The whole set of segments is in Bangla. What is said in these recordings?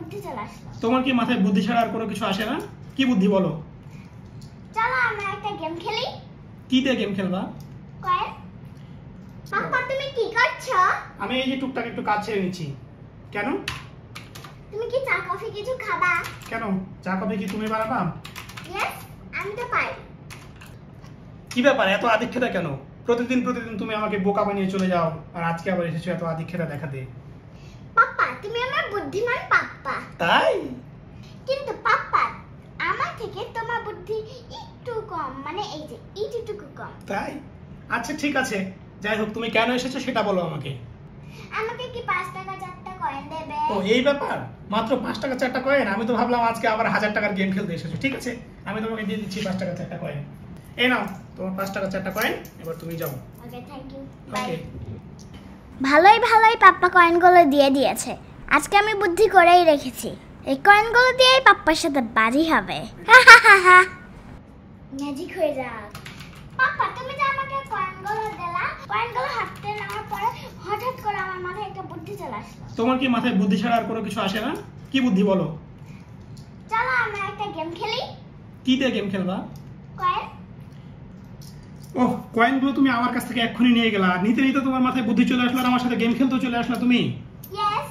বুদ্ধি চলে আসলো। তোমার কি মাথায় বুদ্ধি ছাড়া আর কোনো কিছু আসে না? কি বুদ্ধি বলো? চলো আমরা একটা গেম খেলি। কি দিয়ে গেম খেলবা? কয়েন। পাপা তুমি কি করছো? আমি এই যে টুকটাক একটু কাজ ছেড়ে নিচ্ছি। কেন? তুমি কি চা কফি কিছু খাবা? কেন? চা কফি কি তুমি বানাবা? ইয়েস, আমি তো পারি। কি ব্যাপার, এত আদিক্ষেতা কেন? প্রতিদিন তুমি আমাকে বোকা বানিয়ে চলে যাও, আর আজকে আবার এসেছো এত আদিক্ষেতা দেখাতে। পাপা তুমি আমার বুদ্ধিমান পাপা। তাই? কিন্তু পাপা আমার থেকে তোমার বুদ্ধি একটু কম, মানে এই যে এইটুকু কম। তাই? আচ্ছা ঠিক আছে, যাই হোক তুমি কেন এসেছো সেটা বলো আমাকে। আমাকে কি 5 টাকা 4টা কয়েন দেবে? ও এই ব্যাপার, মাত্র 5 টাকা 4টা কয়েন? আমি তো ভাবলাম আজকে আবার 1000 টাকার গেম খেলতে এসেছো। ঠিক আছে, আমি তোমাকে দিয়ে দিচ্ছি 5 টাকা 4টা কয়েন। এই নাও তোমার 5 টাকা 4টা কয়েন, এবার তুমি যাও। ওকে, থ্যাংক ইউ। ওকে। ভালোই পাপ্পা কয়েনগুলো দিয়ে দিয়েছে। আজকে আমি বুদ্ধি করেই রেখেছি, এই কয়েনগুলো দিয়েই পাপ্পার সাথে বাড়ি হবে। ম্যাজিক হয়ে যাক। পাপ্পা তুমি যে আমাকে কয়েনগুলো দিলা, কয়েনগুলো হাতে নেওয়ার পরে হঠাৎ করে আমার মাথায় একটা বুদ্ধি চলে আসলো। তোমার কি মাথায় বুদ্ধি ছাড়া আর কোনো কিছু আসে না? কি বুদ্ধি বলো? চলো আমরা একটা গেম খেলি। কি দিয়ে গেম খেলবা? কয়েন। ওহ, কয়েনগুলো তুমি আমার কাছ থেকে এক্ষুনি নিয়ে গেলা, আর নিতে নিতে তোমার মাথায় বুদ্ধি চলে আসলো আর আমার সাথে গেম খেলতে চলে আসলা তুমি। ইয়েস।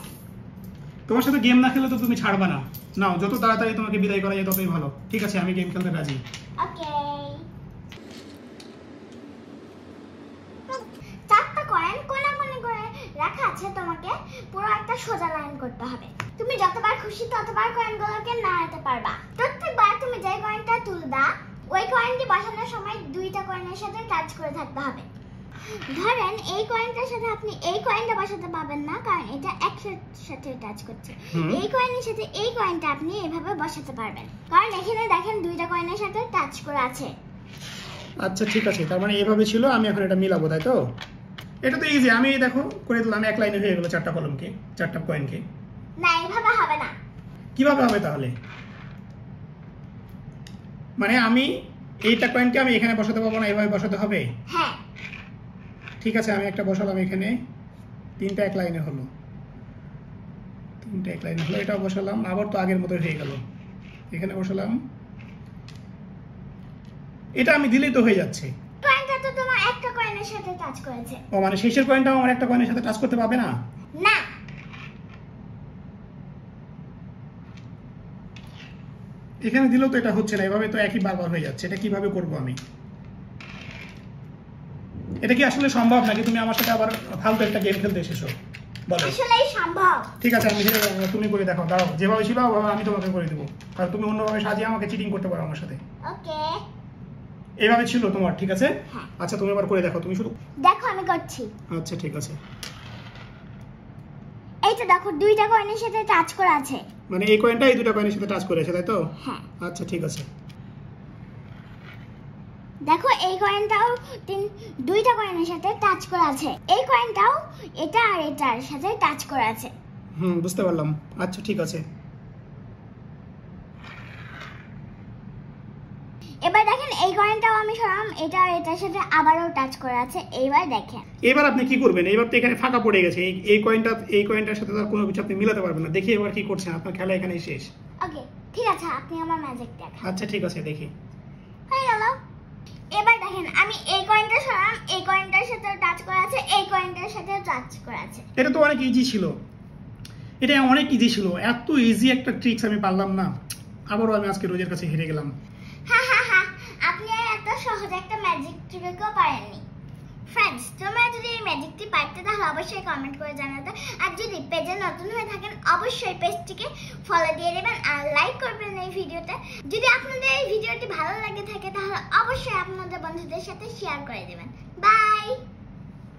তোমার সাথে গেম না খেলে তো তুমি ছাড়বা না। নাও, যত তাড়াতাড়ি তোমাকে বিদায় করা যায় ততই ভালো। ঠিক আছে, আমি গেম খেলতে রাজি। ওকে। 4টা কয়েন কোনাকুনি করে রাখা আছে, তোমাকে পুরো একটা সোজা লাইন করতে হবে। তুমি যতবার খুশি ততবার কয়েনগুলোকে নাড়াতে পারবা। প্রত্যেকবার তুমি যে কয়েনটা তুলবা, ওই কয়েনটি বসানোর সময় 2টা কয়েনের সাথে টাচ করে থাকতে হবে। ধরেন এই কয়েনটার সাথে আপনি এই কয়েনটা বসাতে পারবেন না, কারণ এটা একসাথে টাচ করছে। এই কয়েনের সাথে এই কয়েনটা আপনি এভাবে বসাতে পারবেন, কারণ এখানে দেখেন 2টা কয়েনের সাথে টাচ করে আছে। আচ্ছা ঠিক আছে, তার মানে এভাবে ছিল, আমি এখন এটা মিলাবো, তাই তো? এটা তো ইজি, আমি দেখো করে দিলাম, এক লাইনে হয়ে গেল 4টা কলমকে, 4টা কয়েনকে। না, এভাবে হবে না। কিভাবে হবে তাহলে? মানে আমি এইটা কয়েনকে আমি এখানে বসাতে পারবো না, এভাবে বসাতে হবে? হ্যাঁ। ঠিক আছে, আমি একটা বসালাম এখানে, 3টা এক লাইনে হলো, 3টা এক লাইনে হলো। এটাও বসালাম, আবার তো আগের মতো হয়ে গেল, এখানে বসালাম। এটা আমি দিলেই তো হয়ে যাচ্ছে। কয়েনটা তো তোমার একটা কয়েনের সাথে টাচ করেছে। ও মানে শেষের কয়েনটাও আমার একটা কয়েনের সাথে টাচ করতে পারবে না? না। এখানে দিলেও তো এটা হচ্ছে না, এভাবে তো একই বারবার হয়ে যাচ্ছে। এটা কিভাবে করব আমি? এটা কি আসলে সম্ভব নাকি তুমি আমার সাথে আবার ফালতু একটা গেম খেলতে এসেছো? বলো। আসলেই সম্ভব। ঠিক আছে, আমি তুমি করে দেখো, দাও যেভাবে ছিল আমি তোমাকে করে দেবো, কারণ তুমি অন্যভাবে সাজিয়ে আমাকে চিটিং করতে পারো আমার সাথে। ওকে। এইভাবে ছিল তোমার, ঠিক আছে? হ্যাঁ। আচ্ছা তুমি এবার করে দেখো, তুমি শুধু দেখো আমি করছি। আচ্ছা ঠিক আছে। এই তো দেখো 2টা কয়েনের সাথে টাচ করা আছে। মানে এই কয়েনটা এই 2টা কয়েনের সাথে টাচ করেছে, তাই তো? হ্যাঁ। আচ্ছা ঠিক আছে। দেখো এই কয়েনটাও 2টা কয়েনের সাথে টাচ করা আছে। এই কয়েনটাও এটা আর এটার সাথে টাচ করা আছে। বুঝতে পারলাম। আচ্ছা ঠিক আছে। এবার দেখেন এই কয়েনটাও আমি সরাম, এটা আর এটার সাথে আবারও টাচ করা আছে। এইবার দেখেন। এবার আপনি কি করবেন? এবার তো এখানে ফাঁকা পড়ে গেছে, এই কয়েনটার সাথে তার কোনো কিছু আপনি মিলাতে পারবেন না। দেখি এবার কি করছেন, আপনার খেলা এখানেই শেষ। ওকে, ঠিক আছে, আপনি আমার ম্যাজিক দেখান। আচ্ছা ঠিক আছে, দেখি। হয়ে গেল। এবার দেখেন আমি এই কয়েনটা সরাম, এই কয়েনটার সাথে টাচ করা আছে, এই কয়েনটার সাথে টাচ করা আছে। এটা তো অনেক ইজি ছিল, এটা অনেক ইজি ছিল। এত ইজি একটা ট্রিক্স আমি পারলাম না, আবারও আমি আজকে রোজের কাছে হেরে গেলাম। আপনি এত সহজ একটা ম্যাজিক ট্রিকও পারেননি। ফ্রেন্ডস, তোমরা যদি এই ম্যাজিকটি পারতে তাহলে অবশ্যই কমেন্ট করে জানাতে, আর যদি পেজে নতুন হয়ে থাকেন অবশ্যই পেজটিকে ফলো দিয়ে দেবেন আর লাইক করবেন এই ভিডিওতে। যদি আপনাদের এই ভিডিওটি ভালো লাগে থাকে তাহলে অবশ্যই আপনাদের বন্ধুদের সাথে শেয়ার করে দেবেন। বাই।